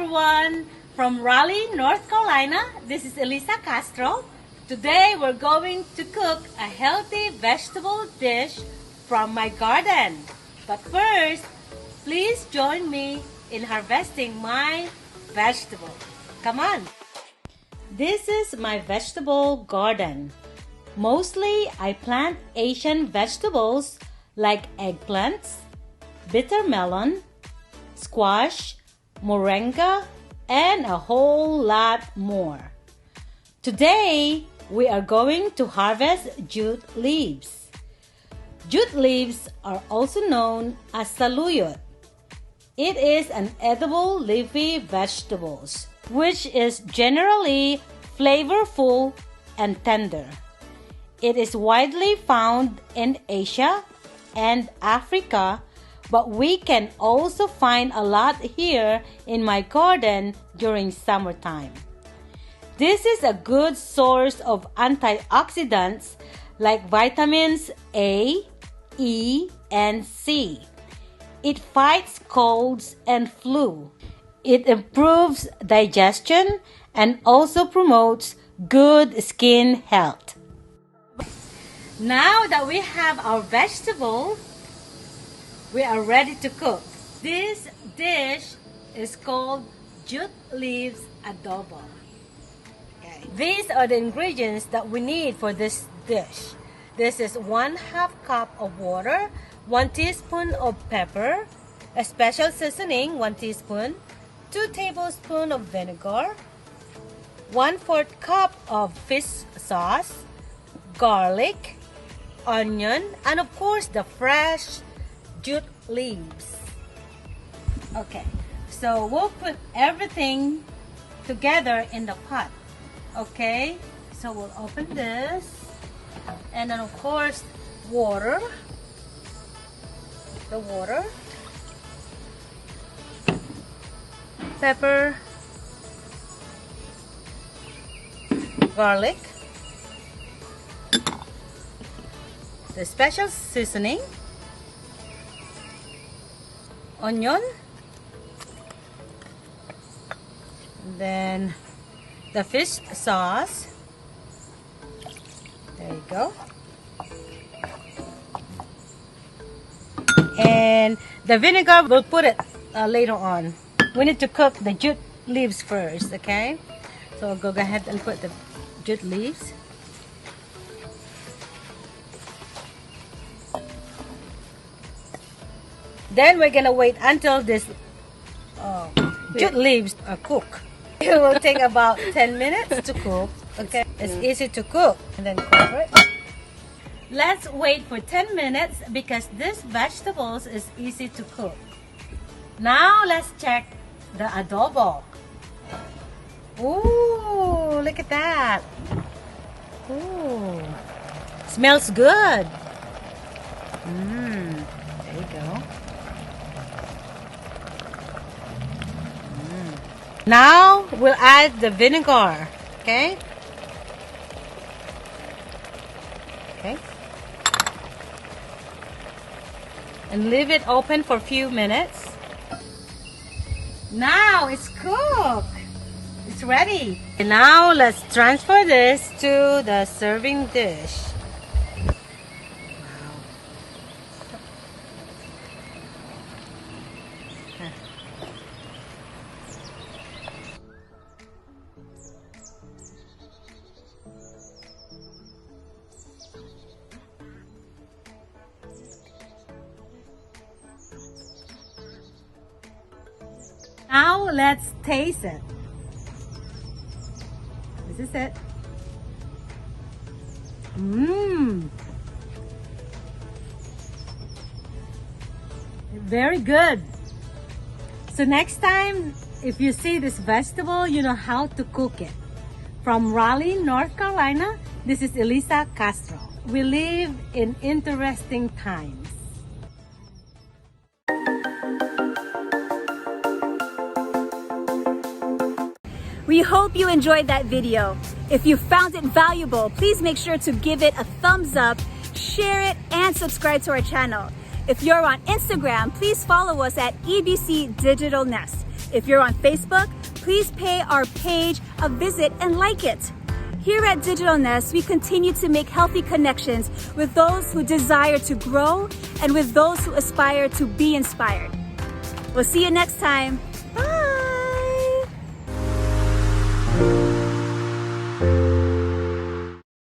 everyone, from Raleigh, North Carolina. This is Elisa Castro. Today we're going to cook a healthy vegetable dish from my garden. But first, please join me in harvesting my vegetable. Come on! This is my vegetable garden. Mostly I plant Asian vegetables like eggplants, bitter melon, squash, moringa, and a whole lot more. Today, we are going to harvest jute leaves. Jute leaves are also known as saluyot. It is an edible leafy vegetable, which is generally flavorful and tender. It is widely found in Asia and Africa, but we can also find a lot here in my garden during summertime. This is a good source of antioxidants like vitamins A, E, and C. It fights colds and flu. It improves digestion and also promotes good skin health. Now that we have our vegetable, we are ready to cook. This dish is called Jute Leaves Adobo. Okay. These are the ingredients that we need for this dish. This is 1/2 cup of water, 1 teaspoon of pepper, a special seasoning, 1 teaspoon, 2 tablespoons of vinegar, 1/4 cup of fish sauce, garlic, onion, and of course the fresh jute leaves. Okay, so we'll put everything together in the pot. Okay, so we'll open this, and then of course water, the water, pepper, garlic, the special seasoning, onion, then the fish sauce. There you go. And the vinegar, we'll put it later on. We need to cook the jute leaves first, okay? So we'll go ahead and put the jute leaves. Then we're gonna wait until this jute leaves are cooked. It will take about 10 minutes to cook. Okay, it's easy to cook. And then cover it. Let's wait for 10 minutes because this vegetables is easy to cook. Now let's check the adobo. Ooh, look at that. Ooh, smells good. There you go. Now we'll add the vinegar, okay? Okay. And leave it open for a few minutes. Now it's cooked. It's ready. And now let's transfer this to the serving dish. Now let's taste it. This is it. Very good. So next time, if you see this vegetable, you know how to cook it. From Raleigh, North Carolina, this is Elisa Castro. We live in interesting times. We hope you enjoyed that video. If you found it valuable, please make sure to give it a thumbs up, share it, and subscribe to our channel. If you're on Instagram, please follow us at EBC Digital Nest. If you're on Facebook, please pay our page a visit and like it. Here at Digital Nest, we continue to make healthy connections with those who desire to grow and with those who aspire to be inspired. We'll see you next time. Bye!